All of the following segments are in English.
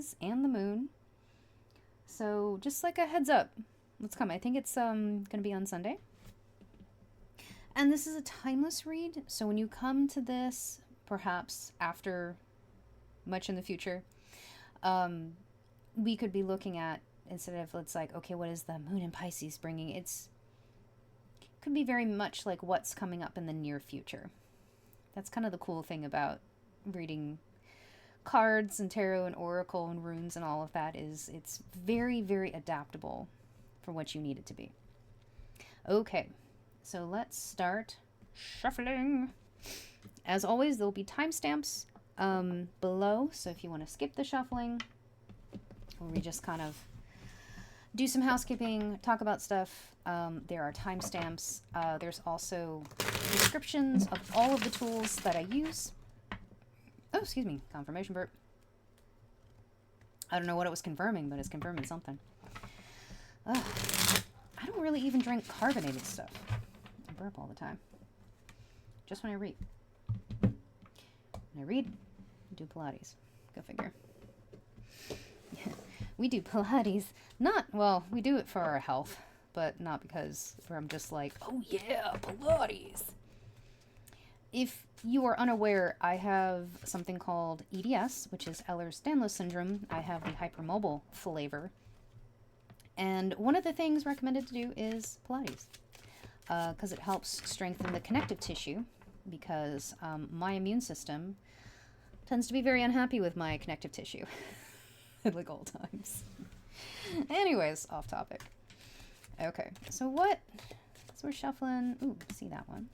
Pisces and the moon. So just like a heads up, what's coming. I think it's going to be on Sunday. And this is a timeless read. So when you come to this, perhaps after much in the future, we could be looking at, instead of, it's like, okay, what is the moon in Pisces bringing? It's could be very much like what's coming up in the near future. That's kind of the cool thing about reading cards and tarot and oracle and runes and all of that, is it's very, very adaptable for what you need it to be. Okay, so let's start shuffling. As always, there'll be timestamps below, so if you want to skip the shuffling, or we just kind of do some housekeeping, talk about stuff, there are timestamps. There's also descriptions of all of the tools that I use. Oh, excuse me, confirmation burp. I don't know what it was confirming, but it's confirming something. Ugh. I don't really even drink carbonated stuff. I burp all the time. Just when I read. When I read, I do Pilates. Go figure. We do Pilates. Well, we do it for our health, but not because I'm just like, oh yeah, Pilates. If you are unaware, I have something called EDS, which is Ehlers-Danlos syndrome. I have the hypermobile flavor. And one of the things recommended to do is Pilates, because it helps strengthen the connective tissue, because my immune system tends to be very unhappy with my connective tissue at like all times. Anyways, off topic. Okay, so we're shuffling. Ooh, see that one.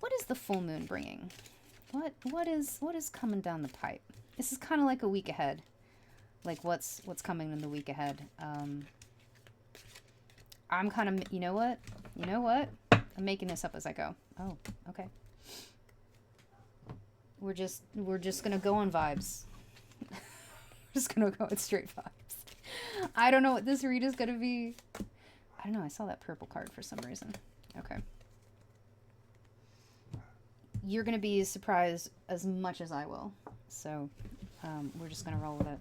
What is the full moon bringing? What is coming down the pipe? This is kind of like a week ahead. Like what's coming in the week ahead. I'm kind of, you know what? I'm making this up as I go. Oh, okay. We're just gonna go on vibes. Just gonna go with straight vibes. I don't know what this read is gonna be. I don't know. I saw that purple card for some reason. Okay. You're gonna be surprised as much as I will. So we're just gonna roll with it.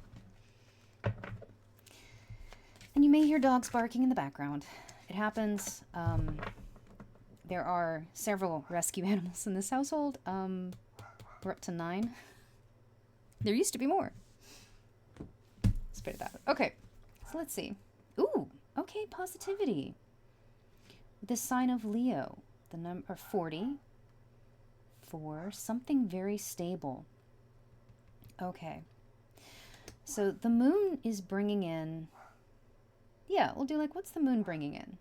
And you may hear dogs barking in the background. It happens. There are several rescue animals in this household. We're up to 9. There used to be more. Spit it out. Okay, so let's see. Ooh, okay, positivity. The sign of Leo, the number 40, for something very stable. Okay, so the moon is bringing in, yeah, we'll do like, what's the moon bringing in?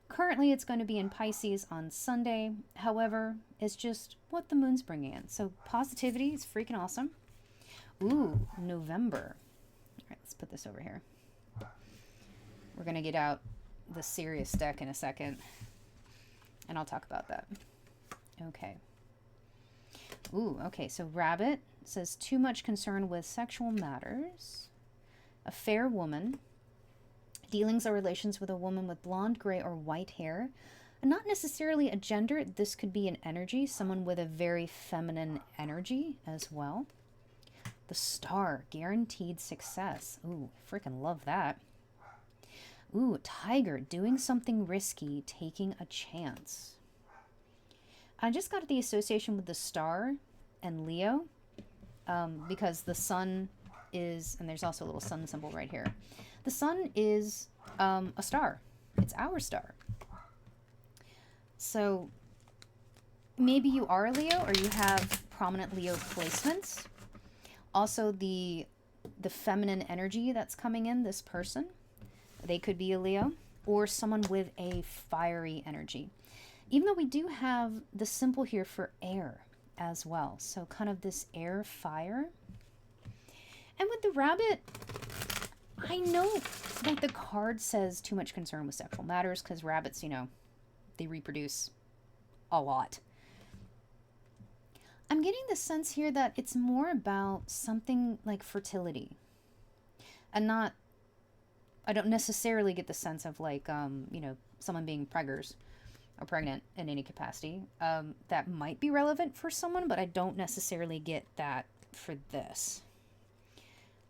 Currently, it's going to be in Pisces on Sunday. However, it's just what the moon's bringing in. So positivity is freaking awesome. Ooh, November. All right, let's put this over here. We're going to get out the serious deck in a second, and I'll talk about that. Okay. Ooh, okay, so Rabbit says too much concern with sexual matters. A fair woman. Dealings or relations with a woman with blonde, gray, or white hair. And not necessarily a gender. This could be an energy. Someone with a very feminine energy as well. The Star. Guaranteed success. Ooh, freaking love that. Ooh, Tiger. Doing something risky. Taking a chance. I just got the association with the Star and Leo. Because the sun is... And there's also a little sun symbol right here. The sun is a star. It's our star. So maybe you are a Leo or you have prominent Leo placements. Also the feminine energy that's coming in, this person, they could be a Leo or someone with a fiery energy. Even though we do have the symbol here for air as well. So kind of this air fire. And with the Rabbit, I know that the card says too much concern with sexual matters because rabbits, you know, they reproduce a lot. I'm getting the sense here that it's more about something like fertility. And not, I don't necessarily get the sense of like, you know, someone being preggers or pregnant in any capacity. That might be relevant for someone, but I don't necessarily get that for this.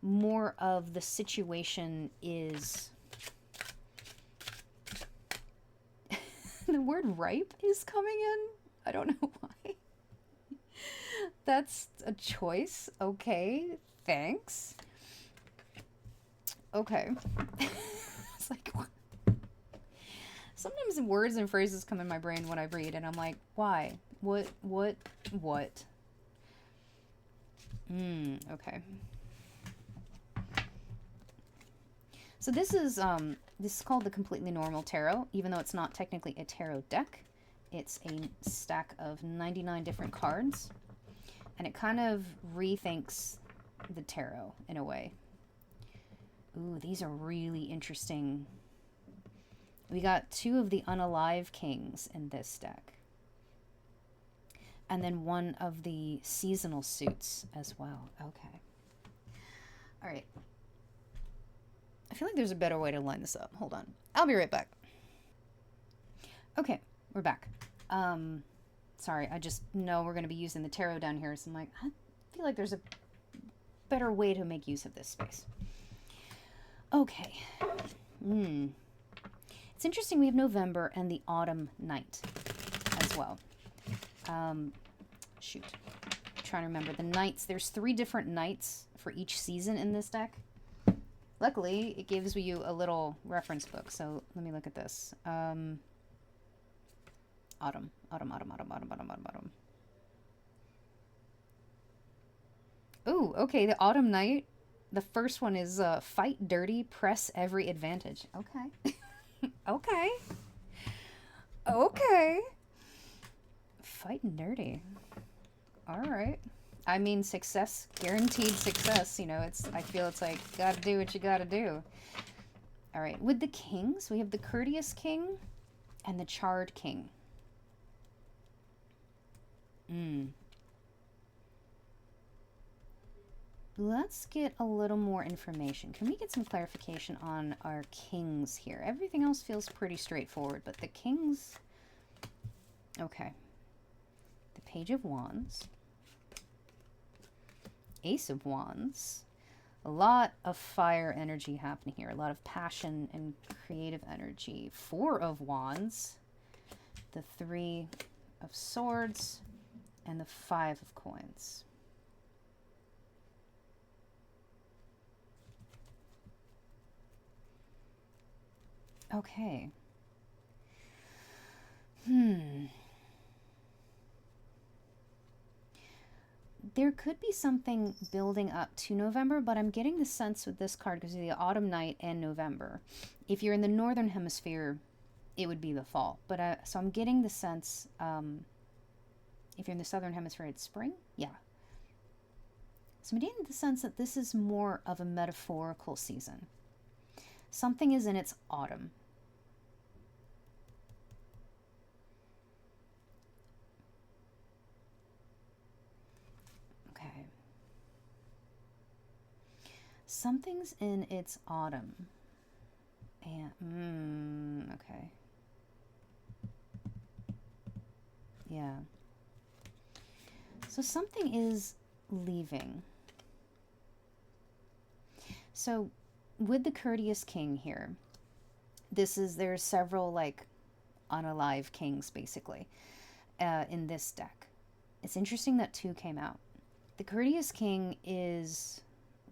more of the situation is... The word ripe is coming in. I don't know why. That's a choice. Okay, thanks. Okay. It's like, what? Sometimes words and phrases come in my brain when I read, and I'm like, why? What? Okay. So this is called the Completely Normal Tarot, even though it's not technically a tarot deck. It's a stack of 99 different cards, and it kind of rethinks the tarot in a way. Ooh, these are really interesting. We got 2 of the unalive kings in this deck. And then 1 of the seasonal suits as well. Okay. All right. I feel like there's a better way to line this up. Hold on. I'll be right back. Okay, we're back. Sorry, I just know we're going to be using the tarot down here, so I'm like, I feel like there's a better way to make use of this space. Okay. It's interesting we have November and the Autumn Night as well. Shoot. I'm trying to remember the nights. There's 3 different nights for each season in this deck. Luckily, it gives you a little reference book, so let me look at this. Autumn. Ooh, okay, the Autumn Night. The first one is fight dirty, press every advantage. Okay. Okay. Okay. Fighting dirty. All right. I mean, success, guaranteed success. You know, I feel it's like, gotta do what you gotta do. All right. With the kings, we have the Courteous King and the Charred King. Let's get a little more information. Can we get some clarification on our kings here? Everything else feels pretty straightforward, but the kings... Okay. The Page of Wands. Ace of Wands. A lot of fire energy happening here. A lot of passion and creative energy. 4 of Wands. The 3 of Swords. And the 5 of Coins. Okay. There could be something building up to November, but I'm getting the sense with this card because of the Autumn Night and November. If you're in the Northern Hemisphere, it would be the fall. But so I'm getting the sense, if you're in the Southern Hemisphere, it's spring? Yeah. So I'm getting the sense that this is more of a metaphorical season. Something is in its autumn. Okay. Something's in its autumn. And, okay. Yeah. So something is leaving. So with the Courteous King here, there's several like unalive kings basically in this deck. It's interesting that 2 came out. The Courteous King is,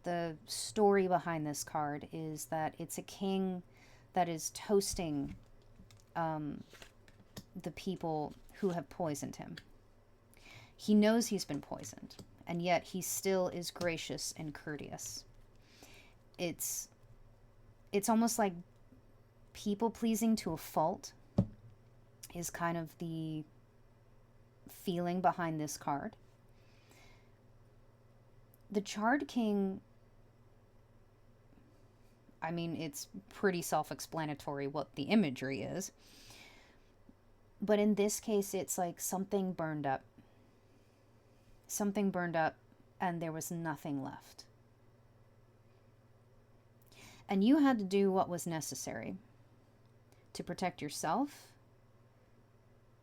the story behind this card is that it's a king that is toasting the people who have poisoned him. He knows he's been poisoned, and yet he still is gracious and courteous. It's almost like people-pleasing to a fault is kind of the feeling behind this card. The Charred King, I mean, it's pretty self-explanatory what the imagery is. But in this case, it's like something burned up. Something burned up, and there was nothing left. And you had to do what was necessary to protect yourself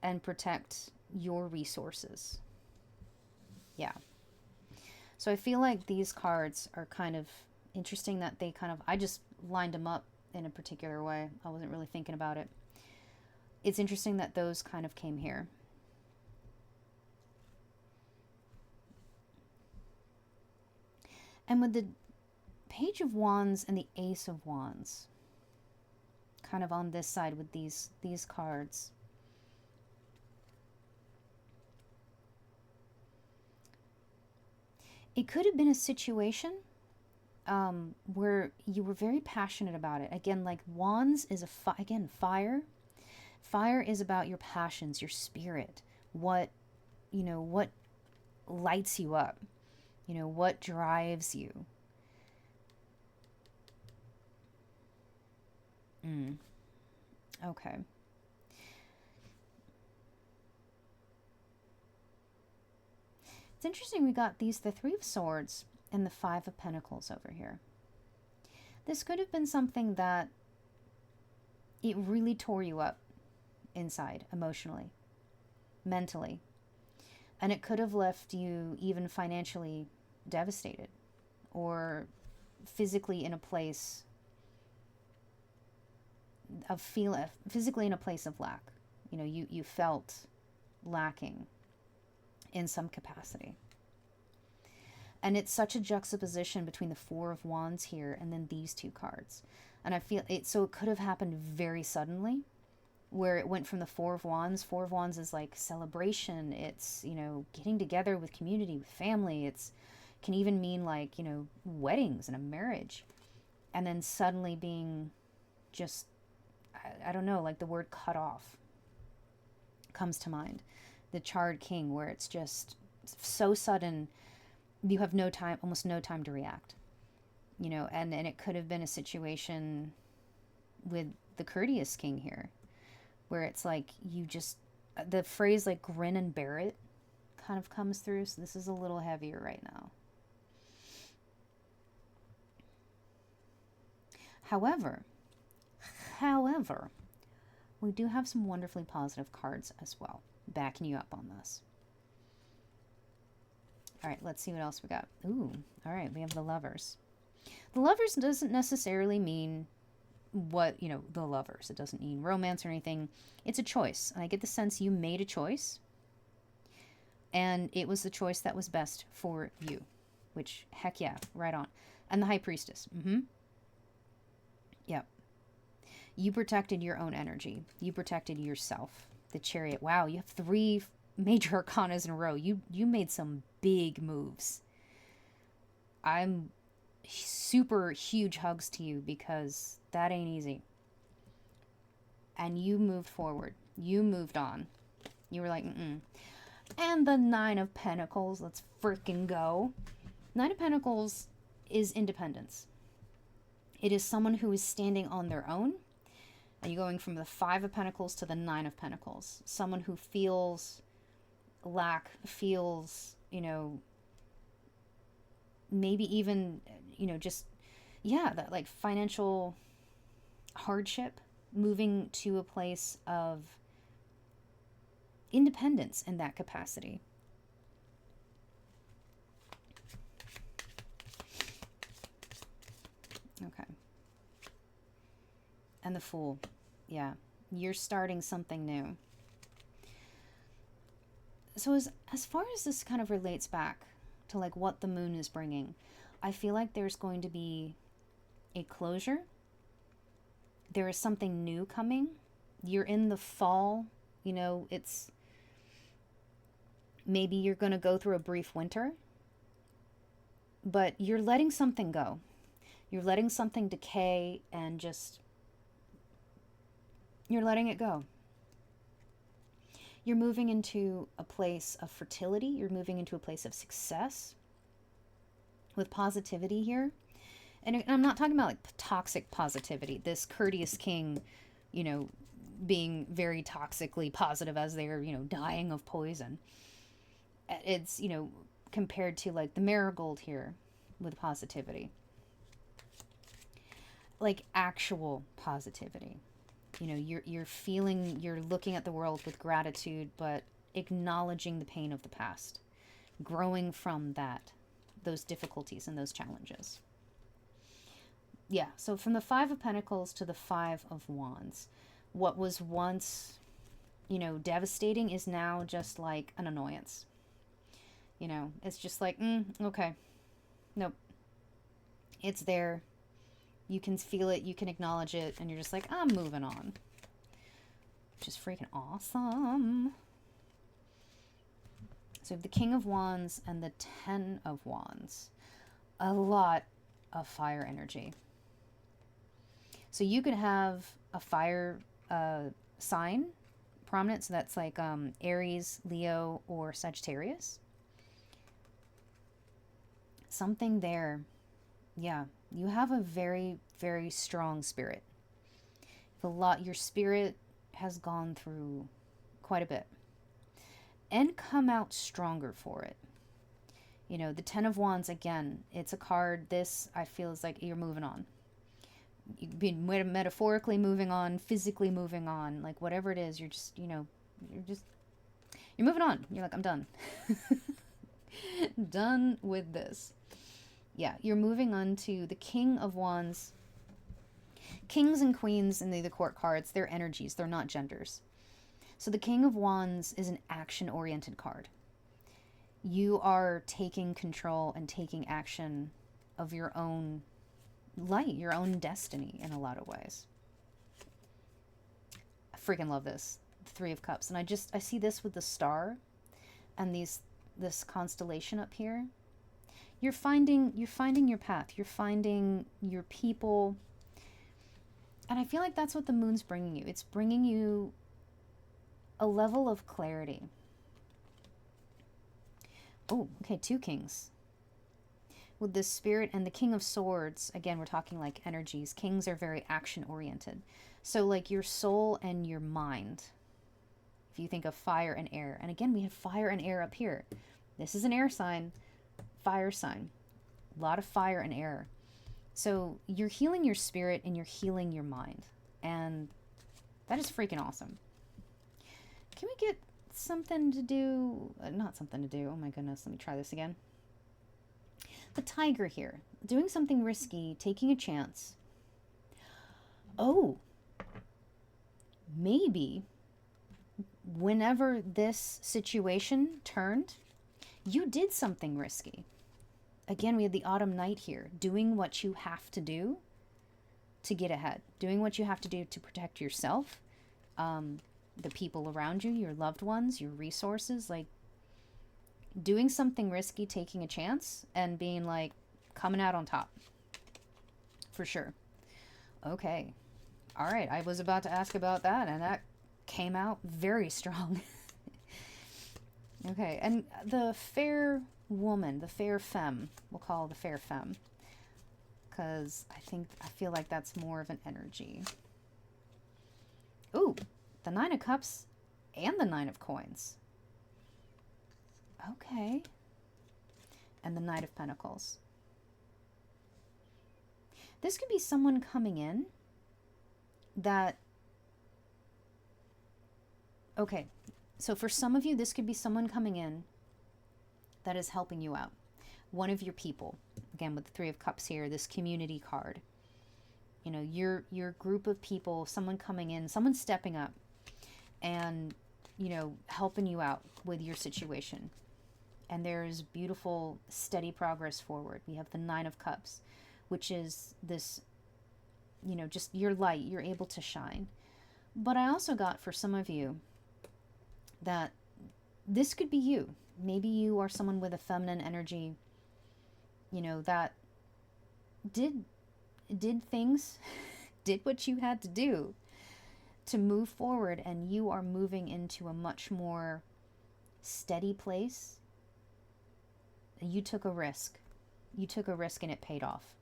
and protect your resources. Yeah. So I feel like these cards are kind of Interesting that they kind of, I just lined them up in a particular way. I wasn't really thinking about it. It's interesting that those kind of came here. And with the Page of Wands and the Ace of Wands, kind of on this side with these cards. It could have been a situation where you were very passionate about it. Again, like Wands is fire. Fire is about your passions, your spirit, what lights you up, what drives you. Okay. It's interesting we got the Three of Swords and the Five of Pentacles over here. This could have been something that it really tore you up inside, emotionally, mentally. And it could have left you even financially devastated or physically in a place of lack. You felt lacking in some capacity. And it's such a juxtaposition between the Four of Wands here and then these two cards. And I feel it, so it could have happened very suddenly, where it went from the Four of Wands. Four of Wands is like celebration. It's, getting together with community, with family. It's can even mean like, weddings and a marriage. And then suddenly being just, I don't know, like the word cut off comes to mind. The Charred King, where it's just so sudden, you have almost no time to react. And it could have been a situation with the Courteous King here, where it's like the phrase like grin and bear it kind of comes through. So this is a little heavier right now. However, we do have some wonderfully positive cards as well, backing you up on this. All right, let's see what else we got. Ooh, all right, we have the Lovers. The Lovers doesn't necessarily mean the Lovers. It doesn't mean romance or anything. It's a choice. And I get the sense you made a choice, and it was the choice that was best for you, which, heck yeah, right on. And the High Priestess. Yep. You protected your own energy. You protected yourself. The Chariot. Wow, you have 3 major arcanas in a row. You made some big moves. I'm super huge hugs to you, because that ain't easy. And you moved forward. You moved on. You were like, And the Nine of Pentacles. Let's freaking go. Nine of Pentacles is independence. It is someone who is standing on their own. And you're going from the Five of Pentacles to the Nine of Pentacles. Someone who feels lack, feels, maybe even, that like financial hardship, moving to a place of independence in that capacity. Okay. And the Fool. Yeah. You're starting something new. So as far as this kind of relates back to like what the moon is bringing, I feel like there's going to be a closure. There is something new coming. You're in the fall, it's maybe you're going to go through a brief winter, but you're letting something go. You're letting something decay and you're letting it go. You're moving into a place of fertility. You're moving into a place of success with positivity here. And I'm not talking about like toxic positivity. This Courteous King, being very toxically positive as they're, dying of poison. It's, compared to like the Marigold here with positivity. Like actual positivity. You're feeling, you're looking at the world with gratitude, but acknowledging the pain of the past, growing from those difficulties and those challenges. Yeah, so from the Five of Pentacles to the Five of Wands, what was once, you know, devastating is now just like an annoyance. You know, it's just like, okay, nope. It's there. You can feel it, you can acknowledge it, and you're just like, I'm moving on. Which is freaking awesome. So we have the King of Wands and the Ten of Wands. A lot of fire energy. So you could have a fire sign prominent, so that's like Aries, Leo, or Sagittarius. Something there. Yeah, you have a very, very strong spirit. Your spirit has gone through quite a bit and come out stronger for it. You know, the Ten of Wands, again, it's a card. This, I feel, is like you're moving on. You've been metaphorically moving on, physically moving on, like whatever it is, you're just, you know, you're moving on. You're like, I'm done. Done with this. Yeah, you're moving on to the King of Wands. Kings and queens in the court cards, they're energies, they're not genders. So the King of Wands is an action-oriented card. You are taking control and taking action of your own light, your own destiny in a lot of ways. I freaking love this. The Three of Cups. And I see this with the star and this constellation up here. You're finding your path. You're finding your people. And I feel like that's what the moon's bringing you. It's bringing you a level of clarity. Oh, okay, two kings. With the Spirit and the King of Swords, again, we're talking like energies. Kings are very action-oriented. So like your soul and your mind. If you think of fire and air. And again, we have fire and air up here. This is an air sign, fire sign. A lot of fire and air. So you're healing your spirit and you're healing your mind. And that is freaking awesome. Can we get something to do? Not something to do. Oh my goodness. Let me try this again. The tiger here. Doing something risky. Taking a chance. Oh. Maybe whenever this situation turned, you did something risky. Again, we had the autumn night here. Doing what you have to do to get ahead. Doing what you have to do to protect yourself, the people around you, your loved ones, your resources. Like doing something risky, taking a chance, and being like coming out on top. For sure. Okay. All right. I was about to ask about that, and that came out very strong. Okay. And the fair woman, the fair femme, we'll call the fair femme, because I feel like that's more of an energy. Ooh, the Nine of Cups and the Nine of Coins. Okay. And the Knight of Pentacles. This could be someone coming in that, okay, so for some of you, this could be someone coming in that is helping you out. One of your people, again with the Three of Cups here, this community card. You know, your group of people, someone coming in, someone stepping up and, you know, helping you out with your situation. And there's beautiful, steady progress forward. We have the Nine of Cups, which is this, you know, just your light, you're able to shine. But I also got for some of you that this could be you. Maybe you are someone with a feminine energy, you know, that did things, did what you had to do to move forward, and you are moving into a much more steady place. You took a risk. You took a risk and it paid off.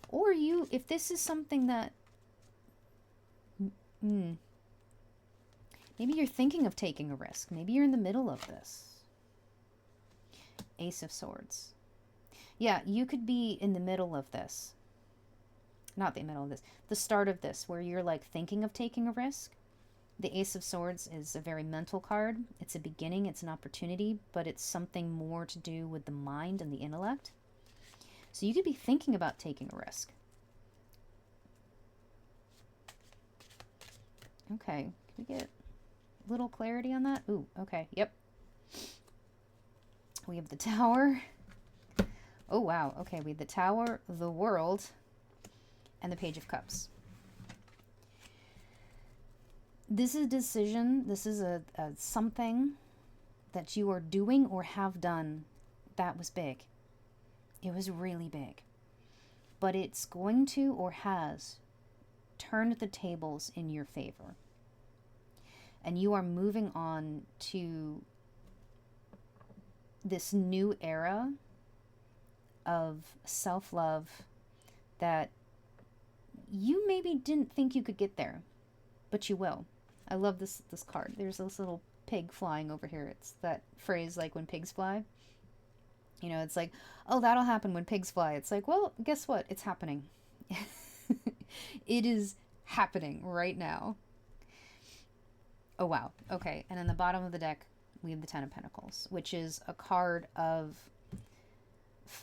Or you, if this is something that, maybe you're thinking of taking a risk. Maybe you're in the middle of this. Ace of Swords. Yeah, you could be in the middle of this. Not the middle of this. The start of this, where you're like thinking of taking a risk. The Ace of Swords is a very mental card. It's a beginning, it's an opportunity, but it's something more to do with the mind and the intellect. So you could be thinking about taking a risk. Okay, can we get a little clarity on that? Ooh, okay, yep. We have the Tower. Oh, wow. Okay, we have the Tower, the World, and the Page of Cups. This is a decision. This is a something that you are doing or have done that was big. It was really big. But it's going to or has turned the tables in your favor. And you are moving on to this new era of self-love that you maybe didn't think you could get there, but you will. I love this card. There's this little pig flying over here. It's that phrase, like, when pigs fly. You know, it's like, oh, that'll happen when pigs fly. It's like, well, guess what? It's happening. It is happening right now. Oh, wow. Okay, and in the bottom of the deck, we have the Ten of Pentacles, which is a card of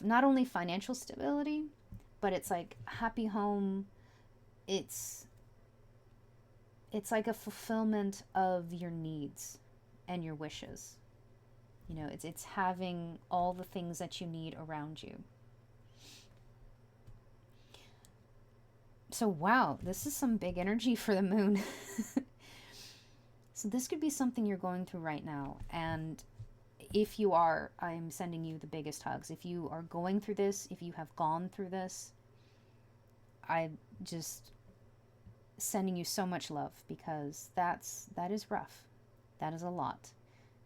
not only financial stability, but it's like happy home. It's like a fulfillment of your needs and your wishes. You know, it's having all the things that you need around you. So, wow, this is some big energy for the moon. So this could be something you're going through right now. And if you are, I'm sending you the biggest hugs. If you are going through this, if you have gone through this, I'm just sending you so much love, because that is rough. That is a lot.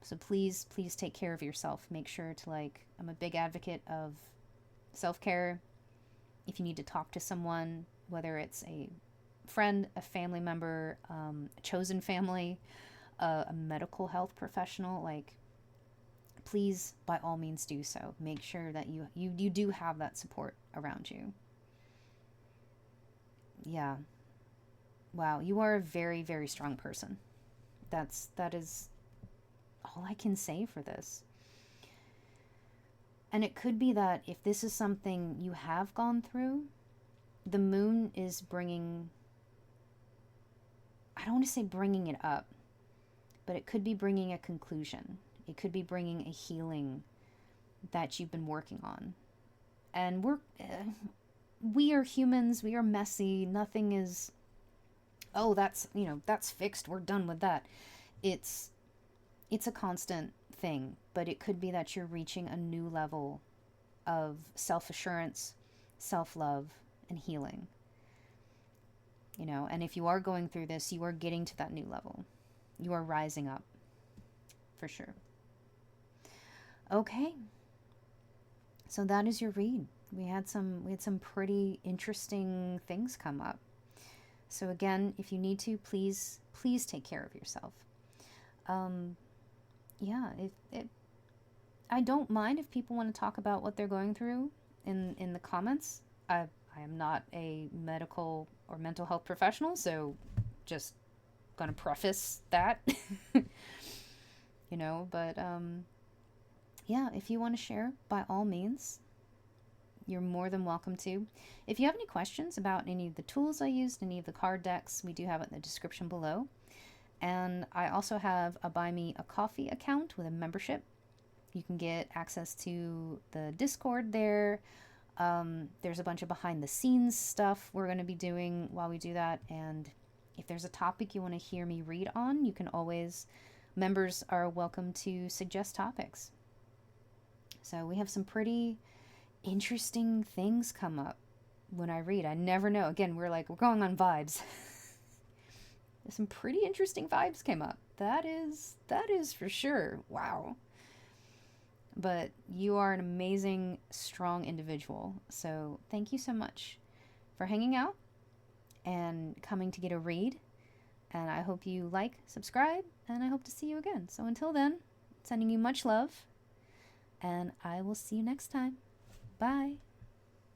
So please take care of yourself. Make sure to, like, I'm a big advocate of self-care. If you need to talk to someone, whether it's a friend, a family member, a chosen family, a medical health professional, like, please, by all means, do so. Make sure that you do have that support around you. Yeah. Wow, you are a very, very strong person. That is all I can say for this. And it could be that if this is something you have gone through, the moon is bringing, I don't want to say bringing it up, but it could be bringing a conclusion. It could be bringing a healing that you've been working on. And we are humans. We are messy. Nothing is, oh, that's fixed. We're done with that. It's a constant thing, but it could be that you're reaching a new level of self-assurance, self-love, and healing. You know, and if you are going through this, you are getting to that new level. You are rising up, for sure. Okay. So that is your read. We had some pretty interesting things come up. So again, if you need to, please take care of yourself. Yeah, I don't mind if people want to talk about what they're going through in the comments. I am not a medical or mental health professional, so just gonna preface that. You know, but yeah, if you want to share, by all means, you're more than welcome to. If you have any questions about any of the tools I used, any of the card decks, we do have it in the description below. And I also have a Buy Me a Coffee account with a membership. You can get access to the Discord there. There's a bunch of behind the scenes stuff we're going to be doing while we do that. And if there's a topic you want to hear me read on, you can always, members are welcome to suggest topics. So we have some pretty interesting things come up when I read. I never know. Again, we're going on vibes. Some pretty interesting vibes came up. That is for sure. Wow. But you are an amazing, strong individual. So thank you so much for hanging out and coming to get a read. And I hope you like, subscribe, and I hope to see you again. So until then, sending you much love, and I will see you next time. Bye.